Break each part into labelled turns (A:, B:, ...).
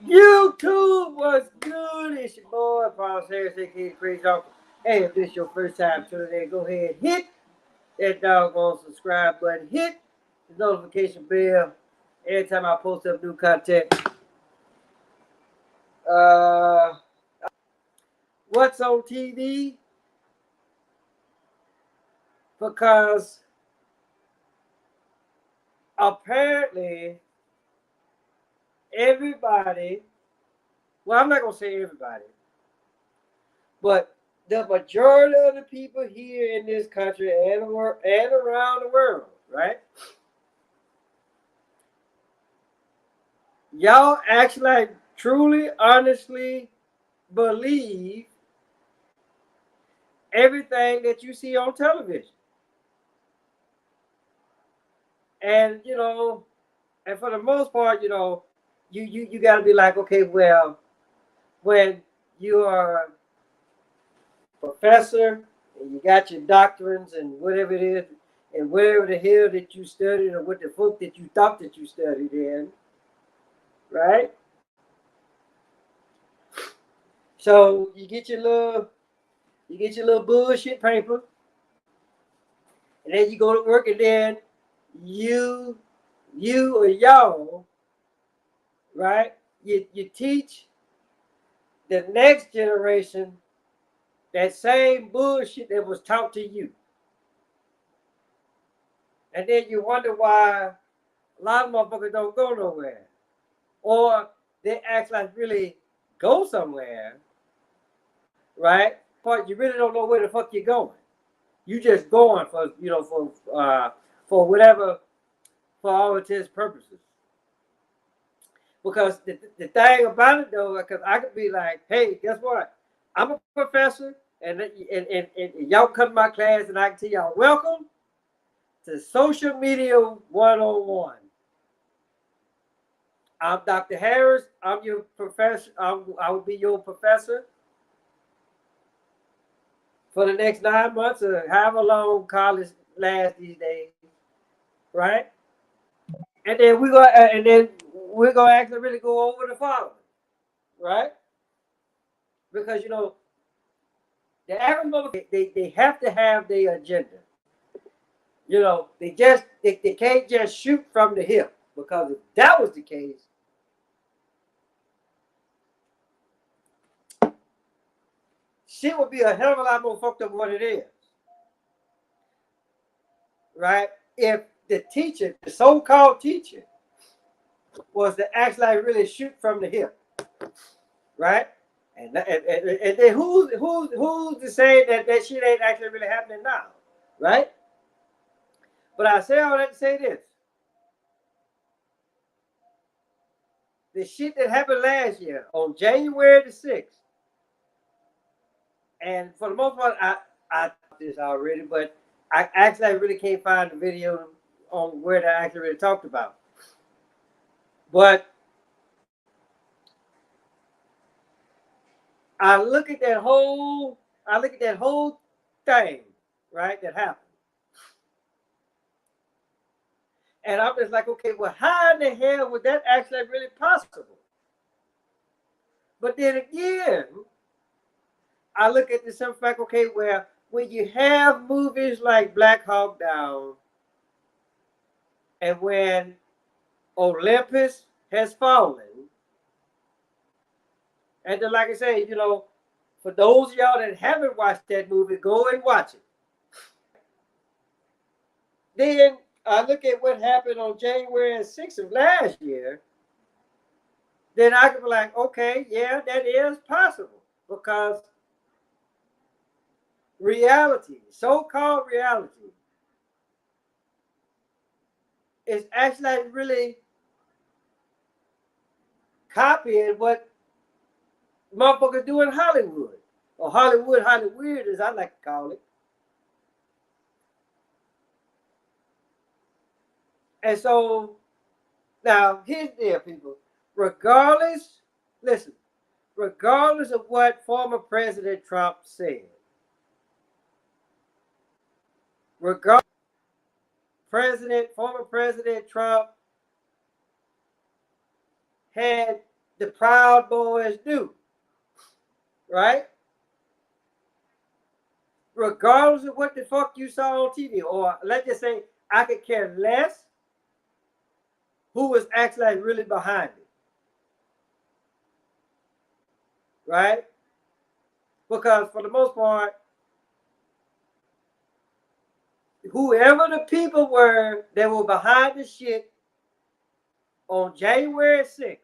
A: YouTube was good. It's your boy, Paul Harris, aka Crazy Uncle. Hey, if this is your first time tuning in, go ahead and hit that doggone subscribe button. Hit the notification bell every time I post up new content. Uh, what's on TV? Because apparently everybody, well, I'm not going to say everybody, but the majority of the people here in this country and around the world, right? Y'all actually like truly, honestly believe everything that you see on television. And and for the most part, you gotta be like, okay, well, when you are a professor and you got your doctrines and whatever it is, and whatever the hell that you studied or what the fuck that you thought that you studied in, right? So you get your little bullshit paper, and then you go to work, and then you or y'all, right? You teach the next generation that same bullshit that was taught to you. And then you wonder why a lot of motherfuckers don't go nowhere. Or they act like really go somewhere, right? But you really don't know where the fuck you're going. You just going for whatever, for all intents and purposes. Because the thing about it though, because I could be like, hey, guess what? I'm a professor, and y'all come to my class, and I can tell y'all, welcome to Social Media 101. I'm Dr. Harris. I'm your professor. I will be your professor for the next 9 months or however long college lasts these days, right? And then we're gonna actually really go over the following, right? Because the average motherfucker, they have to have their agenda. They can't just shoot from the hip, because if that was the case, shit would be a hell of a lot more fucked up than what it is, right? If the teacher, the so-called teacher, was to actually like really shoot from the hip, right? And then who's to say that shit ain't actually really happening now, right? But I say all that to say this: the shit that happened last year on January the 6th, and for the most part, I this already, but I really can't find the video on where they actually really talked about. But I look at that whole thing, right, that happened. And I'm just like, okay, well, how in the hell was that actually really possible? But then again, I look at the simple fact, okay, well, when you have movies like Black Hawk Down, and when Olympus Has Fallen, and then, like I say, for those of y'all that haven't watched that movie, go and watch it. Then I look at what happened on January 6th of last year, then I can be like, okay, yeah, that is possible, because reality, so-called reality, is actually really copying what motherfuckers do in Hollywood, or Hollywood, as I like to call it. And so now here's the deal, people. Regardless, listen, regardless of what former President Trump said, regardless, former President Trump had the Proud Boys do, right? Regardless of what the fuck you saw on TV, or let's just say I could care less who was actually like really behind it, right? Because for the most part, whoever the people were that were behind the shit on January 6th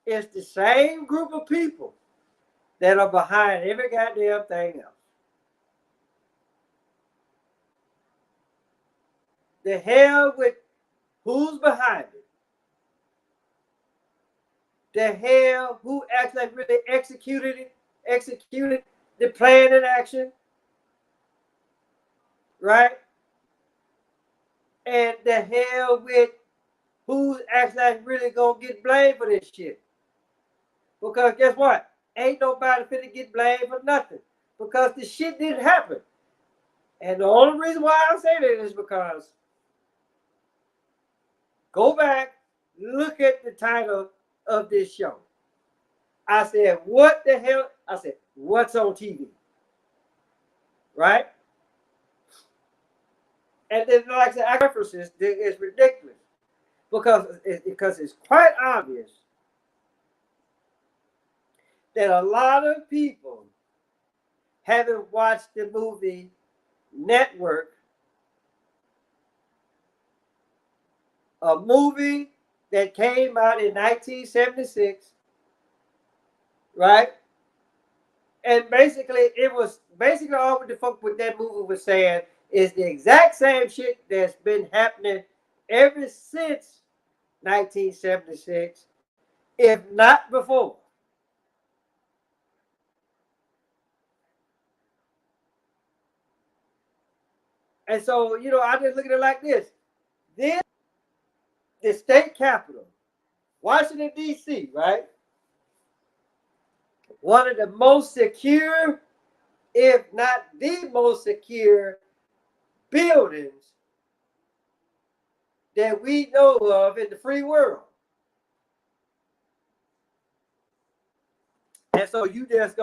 A: is the same group of people that are behind every goddamn thing else. The hell with who's behind it. The hell who actually really executed the plan in action, right? And the hell with who's actually really gonna get blamed for this shit. Because guess what? Ain't nobody finna get blamed for nothing. Because the shit didn't happen. And the only reason why I say that is because go back, look at the title of this show. I said, what the hell? I said, what's on TV? Right? And then, like I said, references is ridiculous. Because it's quite obvious that a lot of people haven't watched the movie Network, a movie that came out in 1976, right? And basically, it was basically all what the fuck with that movie was saying is the exact same shit that's been happening ever since 1976, if not before. And so, I just look at it like this. Then the state capital, Washington, D.C., right? One of the most secure, if not the most secure buildings that we know of in the free world. And so you just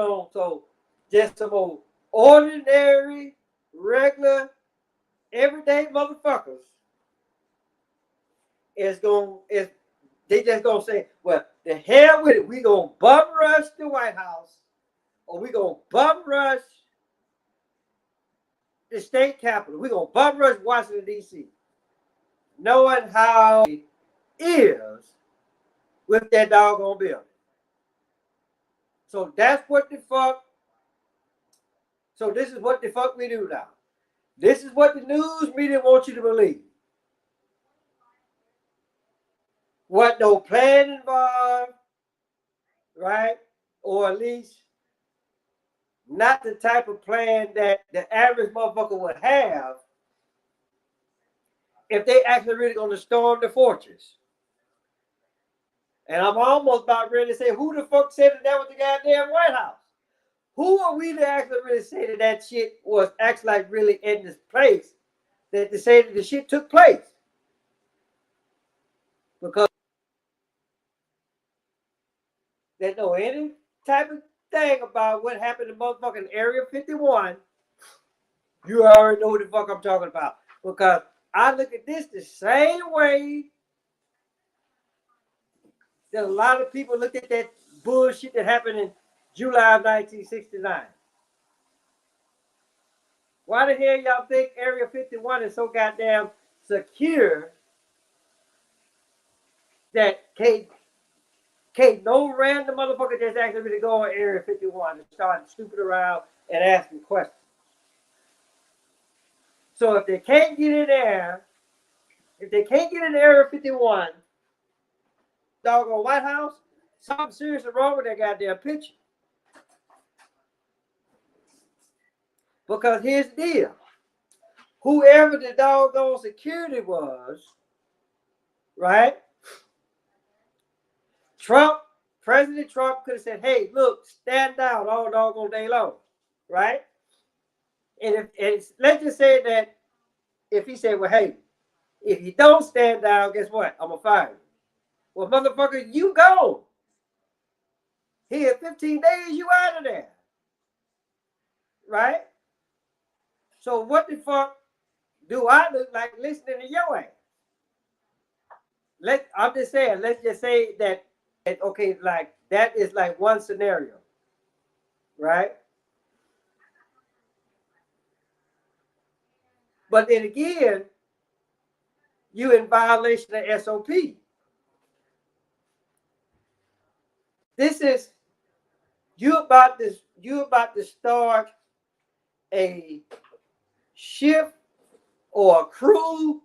A: just some old ordinary, regular, everyday motherfuckers they just gonna say, well, the hell with it. We gonna bum rush the White House, or we gonna bum rush the state capitol. We gonna bum rush Washington, D.C., knowing how it is with that doggone building. So that's what the fuck. So this is what the fuck we do now. This is what the news media wants you to believe. What no plan involved, right? Or at least not the type of plan that the average motherfucker would have if they actually really gonna storm the fortress. And I'm almost about ready to say, who the fuck said that was the goddamn White House? Who are we to actually really say that that shit was actually like really in this place? That to say that the shit took place? Because they know any type of thing about what happened in motherfucking Area 51, you already know what the fuck I'm talking about. Because I look at this the same way that a lot of people look at that bullshit that happened in July of 1969. Why the hell y'all think Area 51 is so goddamn secure that can't no random motherfucker just actually really go on Area 51 and start stupid around and asking questions? So if they can't get in there, if they can't get in Area 51, doggone White House, something seriously wrong with that goddamn picture. Because here's the deal. Whoever the doggone security was, right? President Trump could have said, hey, look, stand down all doggone day long, right? and let's just say that if he said, well, hey, if you don't stand down, guess what? I'm gonna fire you. Well, motherfucker, you go. Here, 15 days, you out of there. Right? So what the fuck do I look like listening to your ass? I'm just saying, let's just say that okay, like that is like one scenario, right? But then again, you in violation of SOP. This is you about to start a shift or a crew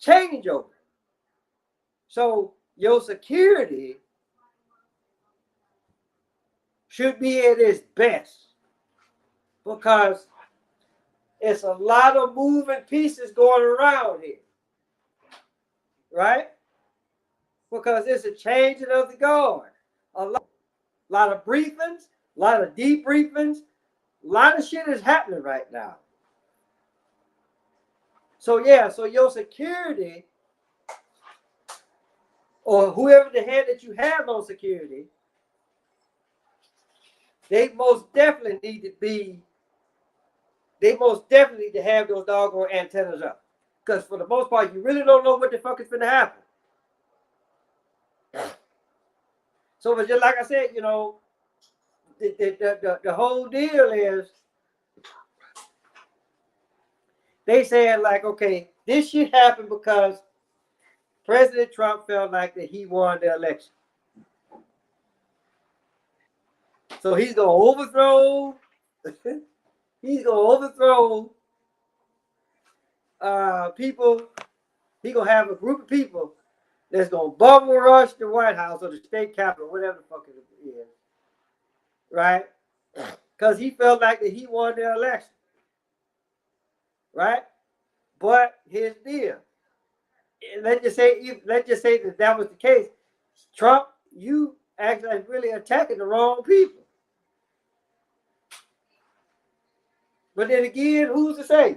A: changeover. So your security should be at its best because it's a lot of moving pieces going around here, right? Because it's a changing of the guard. A lot of briefings, a lot of debriefings, a lot of shit is happening right now. So yeah, so your security or whoever the head that you have on security, they most definitely need to have those doggone antennas up. Because for the most part, you really don't know what the fuck is going to happen. So it's just like I said, you know, the whole deal is they said like, okay, this shit happened because President Trump felt like that he won the election. So he's going to overthrow people. He's going to have a group of people that's going to bubble rush the White House or the state capitol, whatever the fuck it is. Right? Because he felt like that he won the election. Right? But here's the deal. Let's just say that was the case. Trump, you actually really attacking the wrong people. But then again, who's to say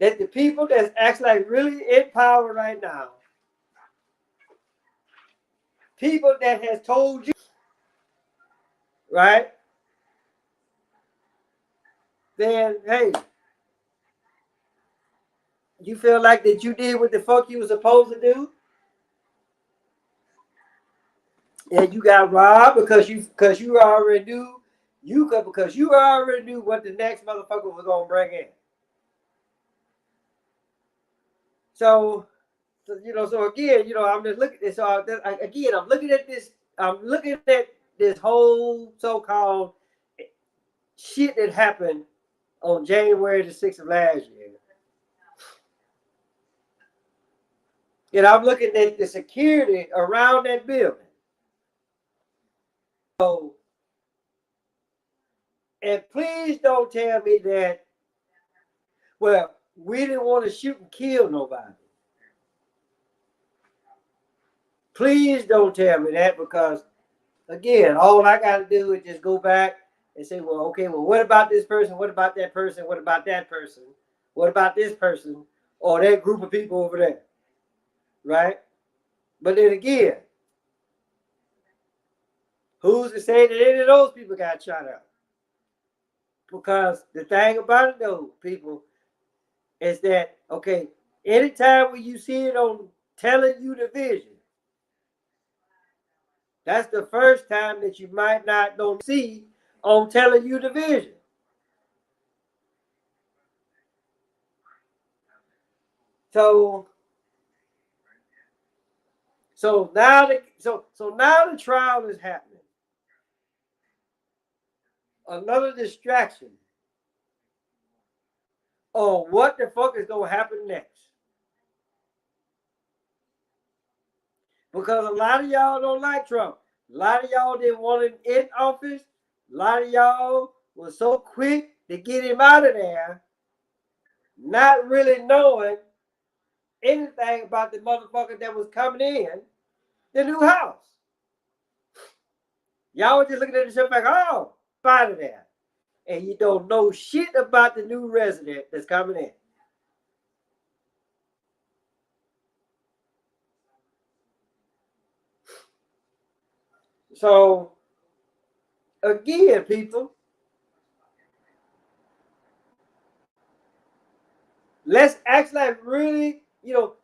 A: that the people that's actually like really in power right now, people that has told you, right? Then hey, you feel like that you did what the fuck you was supposed to do, and you got robbed because you already knew what the next motherfucker was gonna bring in. So you know, so again, you know, I'm just looking at I'm looking at this. I'm looking at this whole so-called shit that happened on January the 6th of last year. And I'm looking at the security around that building. So, and please don't tell me that, well, we didn't want to shoot and kill nobody. Please don't tell me that because, again, all I got to do is just go back and say, well, okay, well, what about this person? What about that person? What about that person? What about this person? Or that group of people over there? Right? But then again, who's to say that any of those people got shot up? Because the thing about it, though, people, is that, okay, anytime when you see it on television, that's the first time that you might not don't see on television. So now the trial is happening. Another distraction on what the fuck is gonna happen next. Because a lot of y'all don't like Trump. A lot of y'all didn't want him in office. A lot of y'all was so quick to get him out of there, not really knowing anything about the motherfucker that was coming in the new house. Y'all were just looking at the shit like, oh, out of there. and you don't know shit about the new resident that's coming in. So, again, people, let's act like really,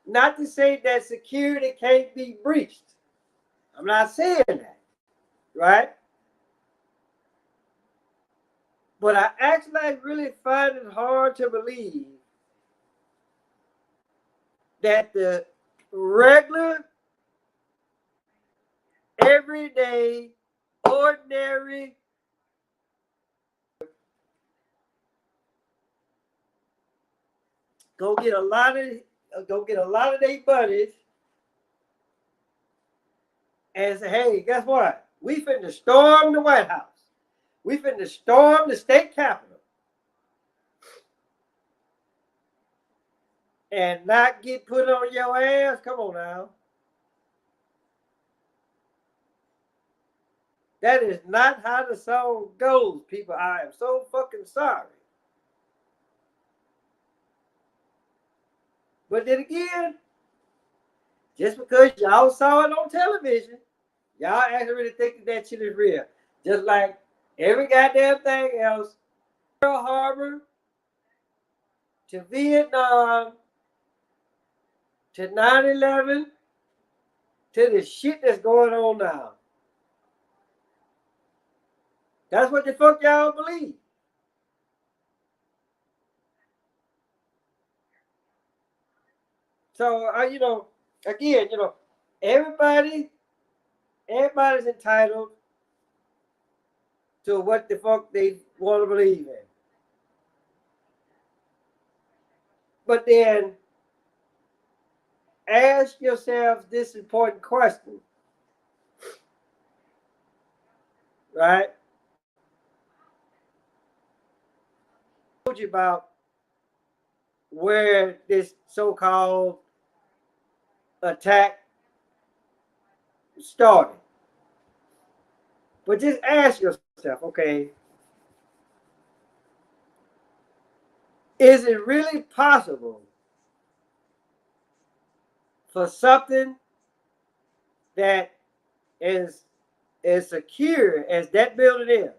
A: not to say that security can't be breached. I'm not saying that, right? But I actually really find it hard to believe that the regular, everyday, ordinary go get a lot of their buddies and say, hey, guess what? We finna storm the White House. We finna storm the state capitol. And not get put on your ass. Come on now. That is not how the song goes, people. I am so fucking sorry. But then again, just because y'all saw it on television, y'all actually really think that shit is real. Just like every goddamn thing else, Pearl Harbor, to Vietnam, to 9/11, to the shit that's going on now. That's what the fuck y'all believe. So, again, everybody's entitled to what the fuck they want to believe in. But then ask yourself this important question, right? I told you about where this so-called attack started. But just ask yourself, okay, is it really possible for something that is as secure as that building is,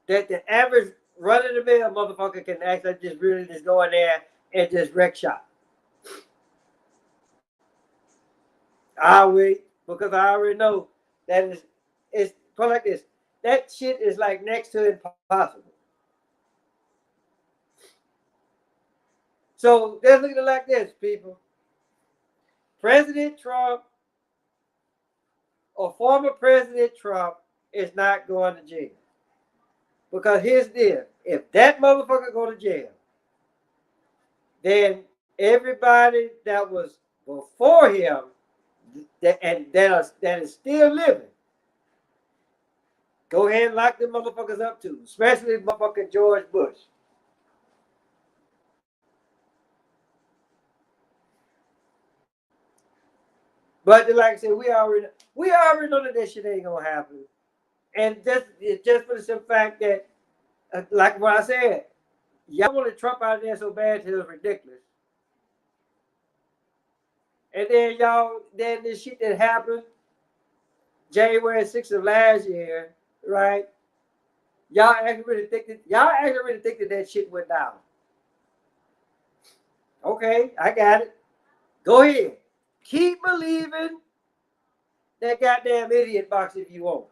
A: that the average run-of-the-mill motherfucker can actually just really just go in there and just wreck shop? I'll wait, because I already know that it's put like this. That shit is like next to impossible. So let's look at it like this, people. President Trump or former President Trump is not going to jail. Because here's the deal. If that motherfucker go to jail, then everybody that was before him that is still living, go ahead and lock them motherfuckers up too, especially motherfucking George Bush. But like I said, we already know that shit ain't gonna happen. And just for the simple fact that, like what I said, y'all wanted Trump out there so bad it was ridiculous. And then this shit that happened January 6th of last year, right? Y'all actually really think that shit went down. Okay, I got it. Go ahead. Keep believing that goddamn idiot box if you want.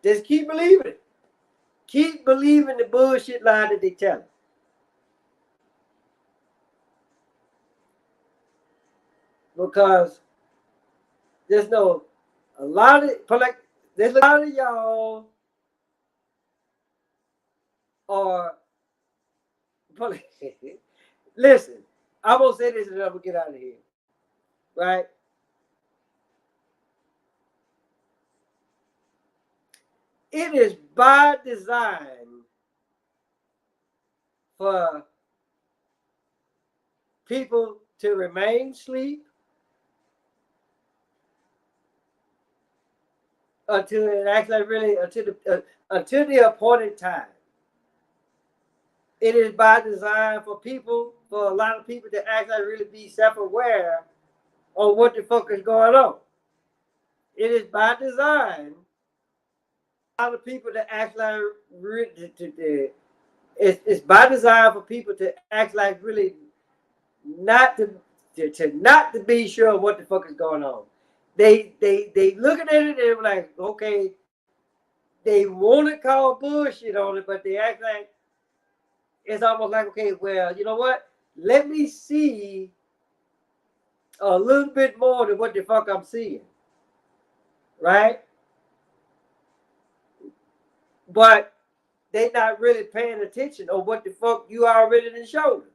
A: Just keep believing it. Keep believing the bullshit lie that they tell. Because there's a lot of y'all are listen, I'm gonna say this and I'm gonna get out of here. Right? It is by design for people to remain asleep until it actually really until the appointed time. It is by design for a lot of people to actually really be self-aware on what the fuck is going on. It is by design for a lot of people to act like it's by design for people to act like really not to be sure what the fuck is going on. They looking at it and they're like, okay, they want to call bullshit on it, but they act like it's almost like, okay, well, you know what? Let me see a little bit more than what the fuck I'm seeing, right? But they not really paying attention on what the fuck you already done showed them.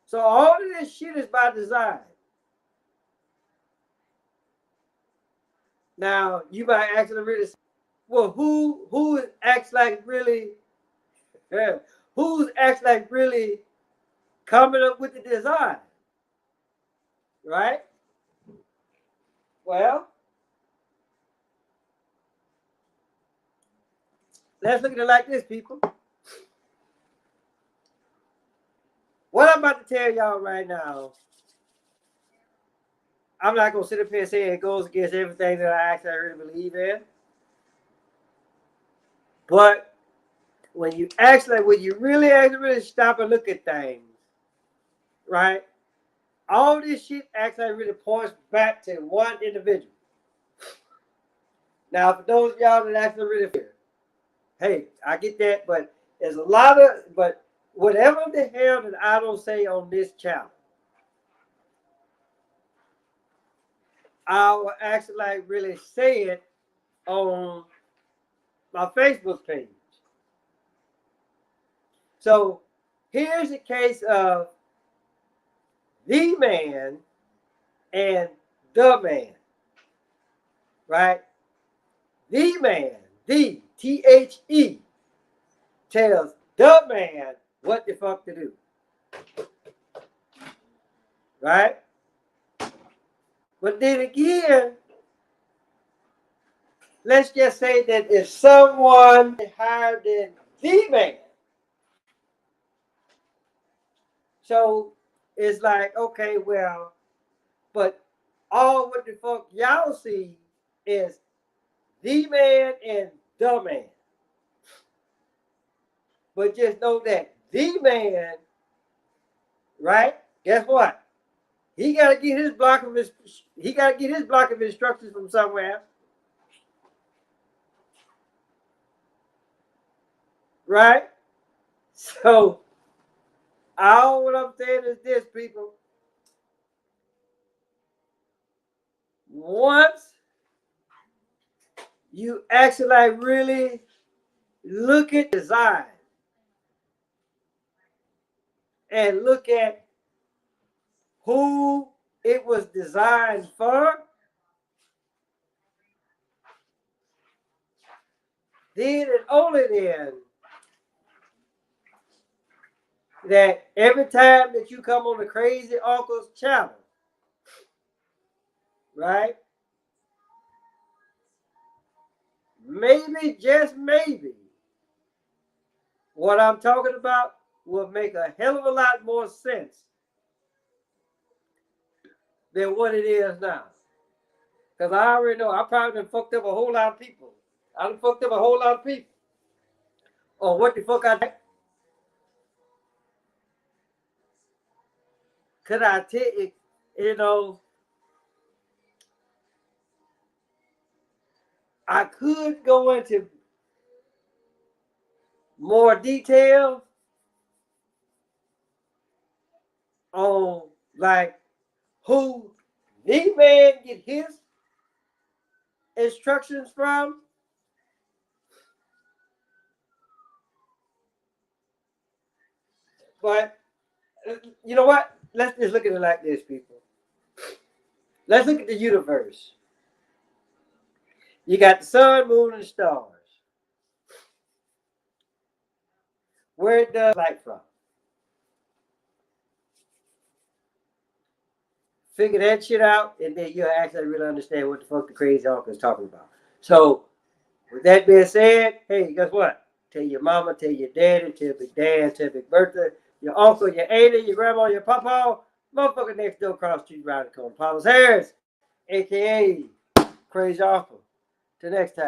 A: So all of this shit is by design. Now you might actually really say, well, who acts like really, who's acts like really coming up with the design, right? Well, let's look at it like this, people. What I'm about to tell y'all right now, I'm not gonna sit up here and say it goes against everything that I actually really believe in. But when you really stop and look at things, right? All this shit actually really points back to one individual. Now, for those of y'all that actually really fear, hey, I get that, but there's a lot of, but whatever the hell that I don't say on this channel, I will actually like really say it on my Facebook page. So here's a case of the man and the man, right? The man, the THE, tells the man what the fuck to do, right? But then again, let's just say that if someone higher than the man, so it's like, okay, well, but all what the fuck y'all see is the man and the man. But just know that the man, right? Guess what? He gotta get his block of instructions from somewhere. Right? So all what I'm saying is this, people. Once you actually like really look at design and look at who it was designed for, then and only then that every time that you come on the Crazy Uncle's channel, right? Maybe, just maybe, what I'm talking about will make a hell of a lot more sense than what it is now. Because I already know I probably done fucked up a whole lot of people. I done fucked up a whole lot of people on what the fuck I did. Could I tell you, I could go into more detail on like who the man get his instructions from. But you know what? Let's just look at it like this, people. Let's look at the universe. You got the sun, moon, and stars. Where it does light from? figure that shit out, and then you'll actually really understand what the fuck the crazy uncle is talking about. So, with that being said, hey, guess what? Tell your mama, tell your daddy, tell Big Dad, tell Big Bertha, your uncle, your auntie, your grandma, your papa, motherfucker next door across the street around the corner. Paulus Harris, aka Crazy Uncle. Till next time.